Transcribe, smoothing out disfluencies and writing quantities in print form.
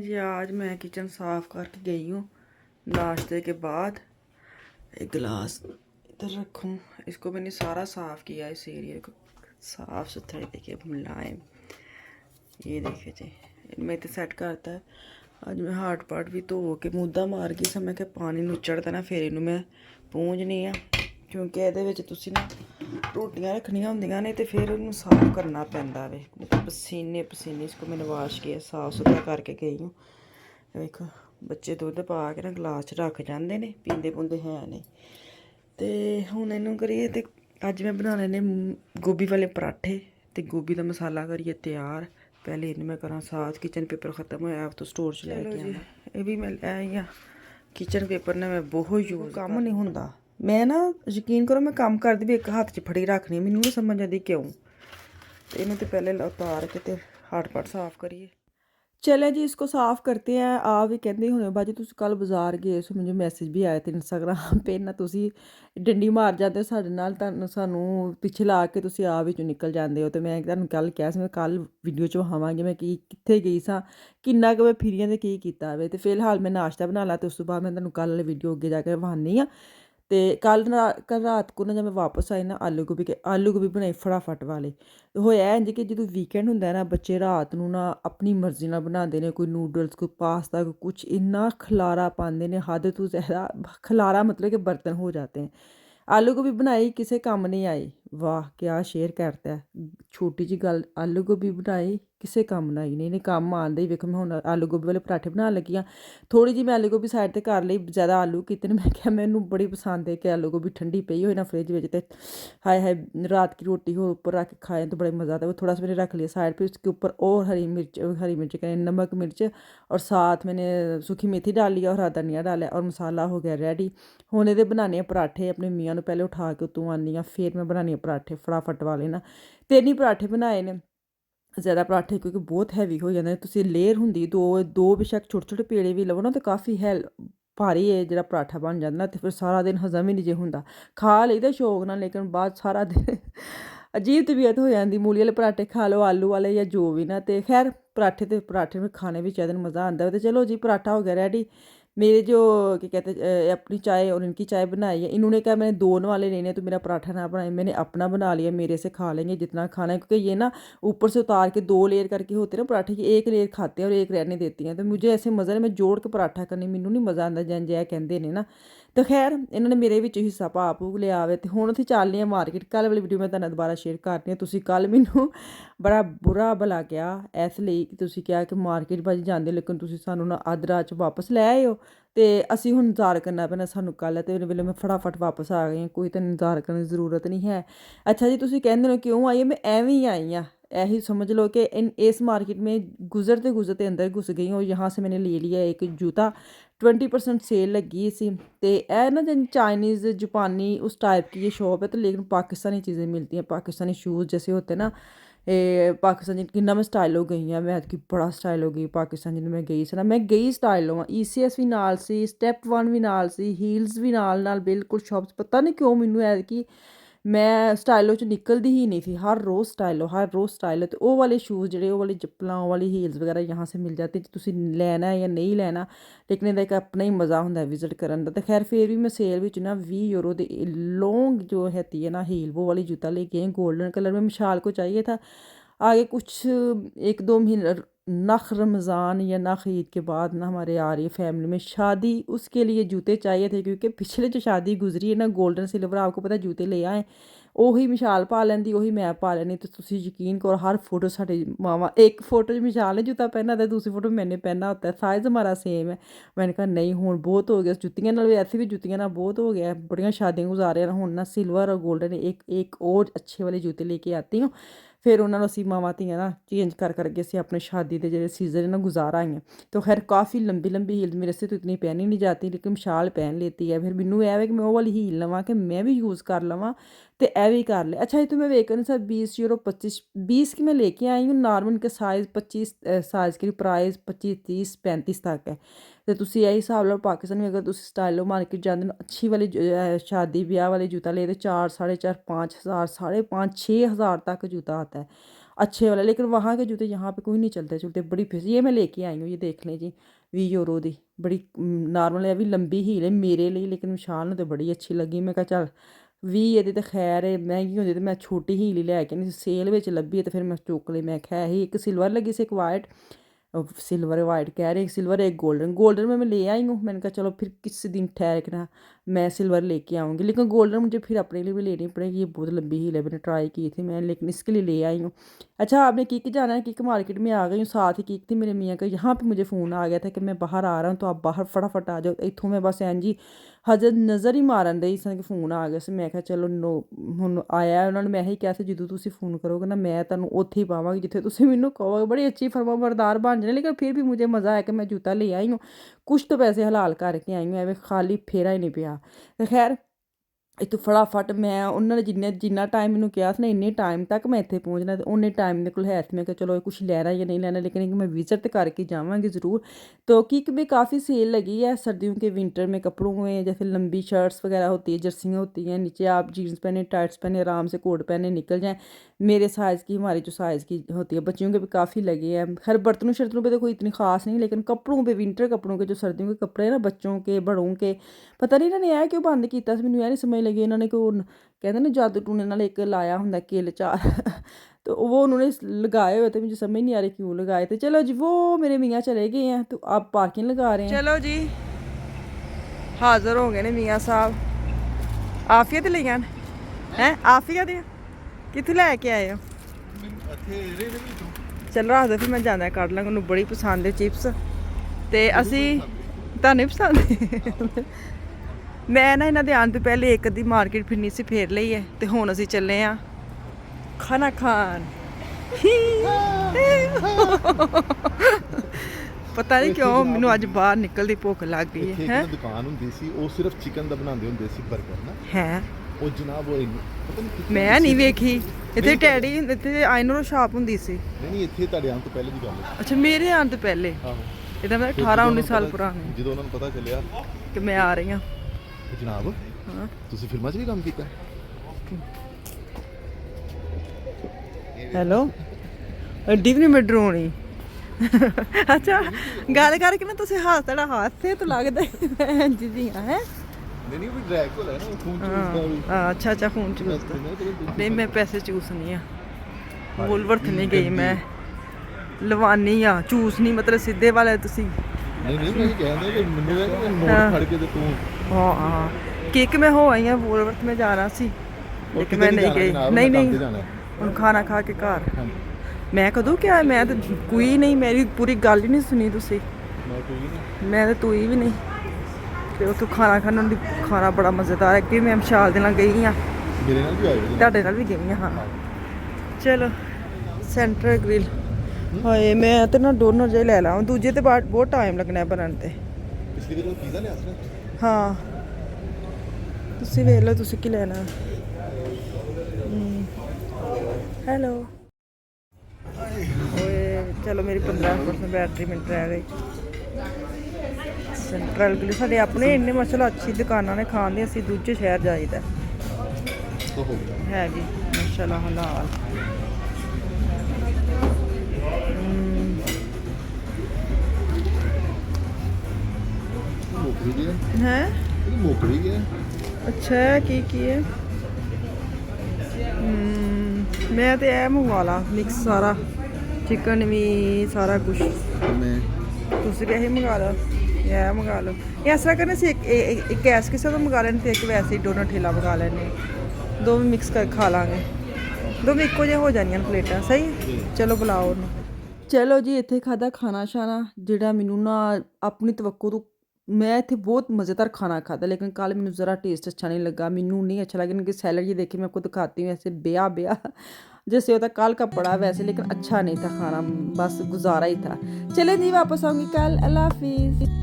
जी आज मैं किचन साफ़ करके गई हूँ नाश्ते के बाद। एक गिलास इधर रखूँ, इसको मैंने सारा साफ़ किया इस एरिया को साफ़ सुथरे देखिए मुलायम। ये देखिए जी इनमें तो सैट करता है। आज मैं हाट पाट भी धो के मुद्दा मार गई समय के पानी नुचड़ता ना फिर इनू मैं पूंजनी है, क्योंकि ये तुसी ना रोटियां रखनियां होंदियां ने तो फिर उन्हें साफ़ करना पैंदा वे। पसीने पसीने इसको मैंने वाश किया, साफ़ सुथरा करके गई हूँ। देखो बच्चे दुध पा के ना गिलास च रख जाते हैं, पींदे पुंदे है नहीं। तो हुण इनू करिए तो अज मैं बनाने ने गोभी वाले पराठे तो गोभी का मसाला करिए तैयार। पहले इन्हें मैं करा साथ, किचन पेपर ख़त्म होया तो स्टोर च लैके आना। ये भी मैं लै आई हाँ। किचन पेपर ने मैं बहुत यूज़ काम नहीं होंदा। मैं ना यकीन करो मैं काम करती भी एक हाथ च फड़ी रखनी, मैनू नहीं समझ आती क्यों। तो इन्हें तो पहले उतार के तो हाट पाट साफ़ करिए। चले जी इसको साफ़ करते हैं। आप भी कहते होने बाजी तुम कल बाज़ार गए सो, मुझे मैसेज भी आए थे इंस्टाग्राम पे ना तुसी डंडी मार जाते हो साढ़े नाल, सानू पिछे ला के तुसी आप विचों निकल जाते हो। तो मैं तुहानू कल कहा मैं कल वीडियो च विखावांगी मैं कि कित्थे गई सां, किन्ना कुछ मैं फिरियां ते की कीता वे। ते फिलहाल मैं नाश्ता बना ला, तो उस तो बाद मैं तुहानू कल वीडियो अगे जाके विखानी हाँ। तो कल रात को ना जब मैं वापस आई ना आलू गोभी बनाई फटाफट वाले। तो होया इंज कि जो वीकेंड होंदा ना बच्चे रात नू ना अपनी मर्जी नाल बनाते हैं, कोई नूडल्स कोई पास्ता कोई कुछ, इन्ना खलारा पाते हैं हद तो ज़्यादा खलारा, मतलब कि बर्तन हो जाते हैं। आलू गोभी बनाई किसी काम नहीं आई, वाह क्या शेयर करता है। छोटी जी गल आलू गोभी बनाई किसी काम ना आई, नहीं काम आंदे ही। वेखो मैं हुण आलू गोभी वाले पराठे बनाने लगी हाँ। थोड़ी जी मैं आलू गोभी साइड ते कर लई, ज़्यादा आलू कीते ने। मैं क्या मैनू बड़ी पसंद है कि आलू गोभी ठंडी पई हो ना फ्रिज में, तो हाय हाय रात की रोटी हो ऊपर रख के खाएं तो बड़ा मज़ा आता है। वो थोड़ा सा मैंने रख लिया साइड पे, उसके ऊपर और हरी मिर्च करें नमक मिर्च, और साथ मैंने सूखी मेथी डाली और हरा धनिया डाला और मसाला हो गया रेडी। हुण इहदे बनाने आ पराठे, अपने मियाँ नू पहले उठा के उत्तों आनी हाँ, फिर मैं बनानी पराठे फटाफट वाले ना। 3 ही पराठे बनाए ने, ज़्यादा पराठे क्योंकि बहुत हैवी हो जाते हैं। तुसीं लेयर हुंदी दो बेशक छोटे छोटे पेड़े भी लवो ना तो काफ़ी भारी है ਜਿਹੜਾ पराठा बन ਜਾਂਦਾ ना, तो फिर सारा दिन हज़म ही नहीं जे ਹੁੰਦਾ। खा लईदा शौक नाल, लेकिन बाद सारा दिन अजीब तबीयत हो जाती। मूली वाले पराठे खा लो, आलू वाले या जो भी ना। तो खैर पराठे में खाने भी चाहिए, मज़ा आता है। तो चलो जी पराठा हो गया रेडी। मेरे जो क्या कहते अपनी चाय और इनकी चाय बनाई है। इन्होंने कहा मैंने 2 वाले लेने, तो मेरा पराठा ना बनाए, मैंने अपना बना लिया। मेरे से खा लेंगे जितना खाना है, क्योंकि ये ना ऊपर से उतार के 2 लेयर करके होते हैं ना पराठे की, 1 लेयर खाते हैं और 1 रहने देती हैं। तो मुझे ऐसे मज़ा नहीं, मैं जोड़ के पराठा करनी मैनू नहीं मज़ा आता जैन जै कहते ने ना। तो खैर इन्होंने मेरे विच हिस्सा पा पू लिया वे। तो हुण असीं चलने आं मार्केट। कल वाली वीडियो मैं तुहानू दोबारा शेयर करनी है। तुसीं कल मैनू बड़ा बुरा भला कहा इस लई कि तुसीं कहा कि मार्केट भाजी जांदे हो, लेकिन तुसीं सानू ना अद्ध रात च वापस लै आए हो। तो असीं हुण इंतजार करना पैना सानू कल, तो इस वेले मैं फटाफट वापस आ गई हाँ, कोई तो इंतजार करने की जरूरत नहीं है। अच्छा जी तुसीं कहंदे हो क्यों आई है, मैं एवें ही आई हाँ। यही समझ लो कि इस मार्केट में गुजरते गुजरते अंदर घुस गई हूँ। यहाँ से मैंने ले लिया एक जूता, 20% सेल लगी सी। तो यह ना जन चाइनीज़ जापानी उस टाइप की ये शॉप है, तो लेकिन पाकिस्तानी चीज़ें मिलती हैं, पाकिस्तानी शूज़ जैसे होते हैं ना। पाकिस्तान किन्ना मैं स्टाइल हो गई हाँ, मैं कि बड़ा स्टाइल हो गई पाकिस्तान जिन्हें मैं गई सी ना, मैं गई स्टाइल होवां। ECS भी नाल सी, स्टैप 1 भी नाल सी, हील्स भी नाल बिल्कुल शॉप्स। पता नहीं क्यों मैनू है कि मैं स्टाइलो च निकलती ही नहीं थी, हर रोज़ स्टाइलो। तो वो वाले शूज़ ਜਿਹੜੇ वो वाली चप्पलां वो वाली हील्स वगैरह यहाँ से मिल जाती। तुसीं लैना है या नहीं लैना, लेकिन ਇਹਦਾ ਇੱਕ अपना ही मज़ा ਹੁੰਦਾ विजिट करन दा। तो खैर फिर भी मैं सेल विच ना 20 यूरो ਦੀ लॉन्ग जो है ना हील वो वाली जूता लेके आई, गोल्डन कलर में। मिशाल को चाहिए था आगे कुछ 1-2 महीने नख रमज़ान या नख ईद के बाद ना हमारे आ रही है फैमिली में शादी, उसके लिए जूते चाहिए थे। क्योंकि पिछले जो शादी गुजरी है ना गोल्डन सिल्वर, आपको पता जूते ले आए, ਉਹੀ ਮਿਸ਼ਾਲ ਪਾ ਲੈਂਦੀ ਉਹੀ ਮੈਂ ਪਾ ਲੈਣੀ। तो ਤੁਸੀਂ यकीन करो हर फोटो साड़ी मामा, एक फ़ोटो मिशाल ने जूता पहना था, दूसरी फ़ोटो मैंने पहना होता है, साइज़ हमारा सेम है। मैंने कहा नहीं हुण बहुत हो गया जुत्तियां नाल, वैसे भी जुत्तियां नाल बहुत हो गया, बड़ियां शादियां गुजारे हुण ना सिल्वर और गोल्डन एक और अच्छे वाले जूते लेके आती हूँ। फिर उन्होंने असी मावां धीआं ना चेंज करके असी अपने शादी के जो सीज़न है ना गुजारा आईਆਂ। तो खैर काफ़ी लंबी लंबी हील मेरे से तो इतनी पहनी नहीं जाती, लेकिन मिशाल पहन लेती है। फिर मैनू यह है कि मैं वो वाली हील लवां कि मैं भी यूज़ कर लवां, तो यह भी कर ले। अच्छा ये तो मैं वेकन सर 20 यूरो 25 की मैं लेके आई हूँ नॉर्मल के साइज़ 25 साइज़ की प्राइस 25 30 35 तक है। तो तुसी यही हिसाब लो पाकिस्तान में अगर तुसी स्टाइलो मार्केट जाते हो अच्छी वाली शादी ब्याह वाली जूता ले तो 4 4.5 5 हज़ार 5.5 6 हज़ार तक जूता आता है। अच्छे वाला, लेकिन वहाँ के जूते यहाँ पे कोई नहीं चलते जूते, बड़ी फेस। ये मैं लेके आई हूँ, ये देख लें जी, 20 यूरो दी, बड़ी नार्मल है, भी लंबी हील है मेरे लिए, लेकिन विशाल ਨੂੰ तो बड़ी अच्छी लगी। मैं कहा चल 20 ਇਹਦੀ ਤਾਂ ਖੈਰ ਮਹਿੰਗੀ ਹੁੰਦੀ, ਤੇ ਮੈਂ ਛੋਟੀ ਹੀਲ ਹੀ ਲੈ ਕੇ ਨਹੀਂ, ਸੇਲ ਵਿੱਚ ਲੱਭੀ ਤੇ ਫਿਰ ਮੈਂ ਚੁੱਕ ਲਈ। ਮੈਂ ਕਿਹਾ ਇਹੀ ਇੱਕ सिल्वर लगी सी, एक वाइट, सिल्वर वाइट कह रहे, एक सिल्वर एक गोल्डन। गोल्डन में मैं ले आई हूँ, मैंने कहा चलो फिर किसी दिन ठहर के ना मैं सिल्वर लेके आऊँगी, लेकिन गोल्डन मुझे फिर अपने लिए भी लेनी पड़ेगी। ये बहुत लंबी हील है, मैंने ट्राई की थी मैं, लेकिन इसके लिए ले आई हूँ। अच्छा, आपने किक जाना है? किक मार्केट में आ गई हूँ, साथ ही किक थी मेरे मियाँ का। यहाँ पे मुझे फ़ोन आ गया था कि मैं बाहर आ रहा हूँ, तो आप बाहर फटाफट आ जाओ। इतों मैं बस एन जी ਹਜੇ ਨਜ਼ਰ ਹੀ ਮਾਰਨ ਡਈ ਸਾਂ ਕਿ ਫ਼ੋਨ ਆ ਗਿਆ ਸੀ। ਮੈਂ ਕਿਹਾ ਚਲੋ ਹੁਣ ਆਇਆ, ਉਹਨਾਂ ਨੂੰ ਮੈਂ ਇਹੀ ਕਿਹਾ ਸੀ ਜਦੋਂ ਤੁਸੀਂ फ़ोन ਕਰੋਗੇ ਨਾ ਮੈਂ ਤੁਹਾਨੂੰ ਉੱਥੇ ਹੀ ਪਾਵਾਂਗੀ ਜਿੱਥੇ ਤੁਸੀਂ ਮੈਨੂੰ ਕਹੋਗੇ। ਬੜੀ ਅੱਛੀ ਫਰਮਾਬਰਦਾਰ ਬਣ ਜਾਣੇ, लेकिन फिर भी मुझे मज़ा आया कि मैं जूता ले आई हूँ, कुछ तो पैसे हलाल करके आई हूँ, ਐਵੇਂ ਖਾਲੀ ਫੇਰਾ ਹੀ ਨਹੀਂ ਪਿਆ। ਤੇ ਖੈਰ ਇੱਥੋਂ ਫਟਾਫਟ ਮੈਂ ਉਹਨਾਂ ਨੇ ਜਿੰਨਾ ਟਾਈਮ ਮੈਨੂੰ ਕਿਹਾ ਸੀ ਨਾ ਇੰਨੇ ਟਾਈਮ ਤੱਕ ਮੈਂ ਇੱਥੇ ਪਹੁੰਚਣਾ, ਤੇ ਉਹਨੇ ਟਾਈਮ ਮੇਰੇ ਕੋਲ ਹੈ ਸੀ। मैं चलो कुछ लेना या नहीं लेना, लेकिन मैं विज़िट करके जाऊँगी ज़रूर। तो किक में काफ़ी सेल लगी है सर्दियों के, विंटर में कपड़ों में, जैसे लंबी शर्ट्स वगैरह होती है, जर्सियाँ होती हैं, नीचे आप जीन्स पहने, टाइट्स पहने, आराम से कोट पहने निकल जाएँ, मेरे साइज़ की, हमारी जो साइज़ की होती है। बच्चियों के भी काफ़ी लगे हैं। खैर बर्तनों शर्तनों पे तो कोई इतनी ख़ास नहीं, लेकिन कपड़ों पे, विंटर कपड़ों के, जो सर्दियों के कपड़े हैं ना, बच्चों के बड़ों के, पता नहीं इन्होंने ਇਹ क्यों बंद किया, ਮੈਨੂੰ ਇਹ ਨਹੀਂ समझ लगी। इन्होंने कोई कहते ना जादू टूने नाल एक लाया होंगे किल 4 तो वो उन्होंने लगाए हुए थे, मुझे समझ नहीं आ रही क्यों लगाए थे। चलो जी, वो मेरे मियाँ चले गए हैं, तो आप पार्किंग लगा रहे हैं। चलो जी, हाज़र हो गए ने मियाँ साहब। आफिया ते ले जान हैं, आफिया दे कित्थों लैके आए हो? चल रख दो फिर, मैं जाना कट लांगा। उन्होंने बड़ी पसंद है चिप्स, तो असी ਤੁਹਾਨੂੰ ਪਸੰਦ ਮੈਂ ਨਾ ਇਹਨਾਂ ਦੇ ਆਉਣ ਤੋਂ ਪਹਿਲੇ ਇੱਕ ਅੱਧੀ ਮਾਰਕੀਟ ਫਿਰਨੀ ਸੀ, ਫੇਰ ਲਈ ਹੈ। ਤੇ ਹੁਣ ਅਸੀਂ ਚੱਲੇ ਆ ਖਾਣਾ ਖਾਣ। ਪਤਾ ਨਹੀਂ ਕਿਉਂ ਮੈਨੂੰ ਅੱਜ ਬਾਹਰ ਨਿਕਲਦੀ ਭੁੱਖ ਲੱਗ ਗਈ ਹੈ। ਇੱਕ ਦੁਕਾਨ ਹੁੰਦੀ ਸੀ, ਉਹ ਸਿਰਫ ਚਿਕਨ ਦਾ ਬਣਾਉਂਦੇ ਹੁੰਦੇ ਸੀ, 버ਗਰ ਨਾ ਹੈ। ਉਹ ਜਨਾਬ ਉਹ ਪਤਾ ਨਹੀਂ ਮੈਂ ਨਹੀਂ ਵੇਖੀ ਇੱਥੇ। ਟੈਡੀ ਇੱਥੇ ਆਈਨੋ ਸ਼ਾਪ ਹੁੰਦੀ ਸੀ। ਨਹੀਂ, ਇੱਥੇ ਤੁਹਾਡੇ ਆਉਣ ਤੋਂ ਪਹਿਲੇ ਦੀ ਗੱਲ ਹੈ। ਅੱਛਾ, ਮੇਰੇ ਆਉਣ ਤੋਂ ਪਹਿਲੇ। ਆਹੋ, ਇਹਦਾ ਮੈਂ 18-19 ਸਾਲ ਪੁਰਾਣੀ, ਜਦੋਂ ਉਹਨਾਂ ਨੂੰ ਪਤਾ ਚੱਲਿਆ ਕਿ ਮੈਂ ਆ ਰਹੀ ਹਾਂ। ਜਨਾਬ ਹਾਂ, ਤੁਸੀਂ ਫਿਲਮਾਂ 'ਚ ਵੀ ਕੰਮ ਕੀਤਾ? ਹੈਲੋ, ਐਡੀ ਵੀ ਨਹੀਂ ਮੈਂ ਡਰਾਉਣੀ। ਅੱਛਾ, ਗੱਲ ਕਰਕੇ ਨਾ ਤੁਸੀਂ ਹੱਥ, ਤੁਹਾਡਾ ਹੱਥ ਤੇ ਤਾਂ ਲੱਗਦਾ ਜੀ ਜੀ ਹੈ। ਨਹੀਂ ਵੀ ਡਰੈਗ ਕੋਲ ਹੈ ਨਾ, ਖੂਨ ਚੂਸਦਾ ਵੀ। ਅੱਛਾ ਅੱਛਾ, ਖੂਨ ਚੂਸਦਾ। ਨਹੀਂ, ਮੈਂ ਪੈਸੇ ਚੂਸਨੀ ਆ, ਵੋਲਵਰਥ ਨਹੀਂ ਗਈ ਮੈਂ, ਲਵਾਨੀ ਆ। ਚੂਸ ਨਹੀਂ ਮਤਲਬ ਸਿੱਧੇ ਵਾਲੇ ਤੁਸੀਂ। ਨਹੀਂ ਮੈਂ ਕਹਿੰਦਾ ਕਿ ਮੈਨੂੰ ਇਹ ਕਿ ਨੋਟ ਫੜ ਕੇ ਤੇ ਤੂੰ। ਹਾਂ, ਕਿਕ ਮੈਂ ਹੋ ਆਈ ਆ, ਵੋਲਵਰਥ ਮੈਂ ਜਾਣਾ ਸੀ, ਲੇਕਿਨ ਮੈਂ ਨਹੀਂ ਗਈ। ਨਹੀਂ ਹੁਣ ਖਾਣਾ ਖਾ ਕੇ ਘਰ। ਮੈਂ ਕਦੋਂ ਕਿਹਾ? ਮੈਂ ਤਾਂ ਕੋਈ ਨਹੀਂ, ਮੇਰੀ ਪੂਰੀ ਗੱਲ ਹੀ ਨਹੀਂ ਸੁਣੀ ਤੁਸੀਂ। ਮੈਂ ਤਾਂ ਤੂੰ ਵੀ ਨਹੀਂ। ਤੇ ਉੱਥੋਂ ਖਾਣਾ ਖਾਣ ਦੀ, ਖਾਣਾ ਬੜਾ ਮਜ਼ੇਦਾਰ ਹੈ। ਕਿ ਮੈਂ ਵਿਸ਼ਾਲ ਦੇ ਨਾਲ ਗਈ ਹਾਂ, ਮੇਰੇ ਨਾਲ ਵੀ ਆਈ, ਤੁਹਾਡੇ ਨਾਲ ਵੀ ਗਈ ਹਾਂ। ਹਾਂ, ਚਲੋ ਸੈਂਟਰਲ ਗ੍ਰਿਲ। ਹਾਏ, ਮੈਂ ਤੇ ਨਾ ਡੋਨਰ ਜੇ ਲੈ ਲਾਂ, ਦੂਜੇ ਤੇ ਬਹੁਤ ਟਾਈਮ ਲੱਗਣਾ ਬਣਨ ਤੇ। ਪਿਛਲੀ ਵਾਰ ਪੀਜ਼ਾ ਲਿਆ ਸੀ। ਹਾਂ, ਤੁਸੀਂ ਵੇਖ ਲਓ ਤੁਸੀਂ ਕੀ ਲੈਣਾ। ਹੈਲੋ। ਓਏ ਚਲੋ, ਮੇਰੀ 15% ਬੈਟਰੀ ਮਿੰਟ ਰਹਿ ਗਈ। ਸੈਂਟਰਲ ਗਲੀ ਸਾਡੇ ਆਪਣੇ ਇੰਨੇ ਮਸਲਾ ਅੱਛੀ ਦੁਕਾਨਾਂ ਨੇ ਖਾਣ ਦੀ, ਅਸੀਂ ਦੂਜੇ ਸ਼ਹਿਰ ਜਾਈਦਾ ਹੈ ਜੀ। ਮਾਸ਼ਾਅੱਲਾ ਹਲਾਲ। ਹੈ ਮੁੱਕ ਵੀ ਗਿਆ। ਅੱਛਾ, ਕੀ ਹੈ? ਮੈਂ ਤੇ ਇਹ ਮੰਗਵਾ ਲਾ ਮਿਕਸ, ਸਾਰਾ ਚਿਕਨ ਵੀ, ਸਾਰਾ ਕੁਛ। ਮੈਂ ਤੁਸੀਂ ਵੀ ਇਹੀ ਮੰਗਾ ਲਓ, ਇਹ ਮੰਗਾ ਲਓ। ਇਸ ਤਰ੍ਹਾਂ ਕਰਨੇ ਸੀ, ਇੱਕ ਗੈਸ ਕਿਸੇ ਤੋਂ ਮੰਗਾ ਲੈਣੇ, ਤੇ ਇੱਕ ਵੈਸੇ ਹੀ ਡੋਨਰ ਠੇਲਾ ਮੰਗਾ ਲੈਣੇ, ਦੋਵੇਂ ਮਿਕਸ ਕਰ ਖਾ ਲਾਂਗੇ। ਦੋਵੇਂ ਇੱਕੋ ਜਿਹੇ ਹੋ ਜਾਣੀਆਂ ਪਲੇਟਾਂ। ਸਹੀ, ਚਲੋ ਬੁਲਾਓ ਉਹਨੂੰ। ਚਲੋ ਜੀ, ਇੱਥੇ ਖਾਧਾ ਖਾਣਾ ਸ਼ਾਨਾ, ਜਿਹੜਾ ਮੈਨੂੰ ਨਾ ਆਪਣੀ ਤਵੱਕੋ ਤੋਂ, ਮੈਂ ਇੱਥੇ ਬਹੁਤ ਮਜ਼ੇਦਾਰ ਖਾਣਾ ਖਾਧਾ, लेकिन कल ਮੈਨੂੰ ज़रा टेस्ट अच्छा नहीं लगा। ਮੈਨੂੰ नहीं अच्छा लगा, इनकी सैलड ये देखिए मैं आपको दिखाती हूँ, ऐसे बेया जैसे होता कल का पड़ा वैसे, लेकिन अच्छा नहीं था खाना, बस गुजारा ही था। चले जी, वापस आऊँगी कल। अल्लाह हाफिज़।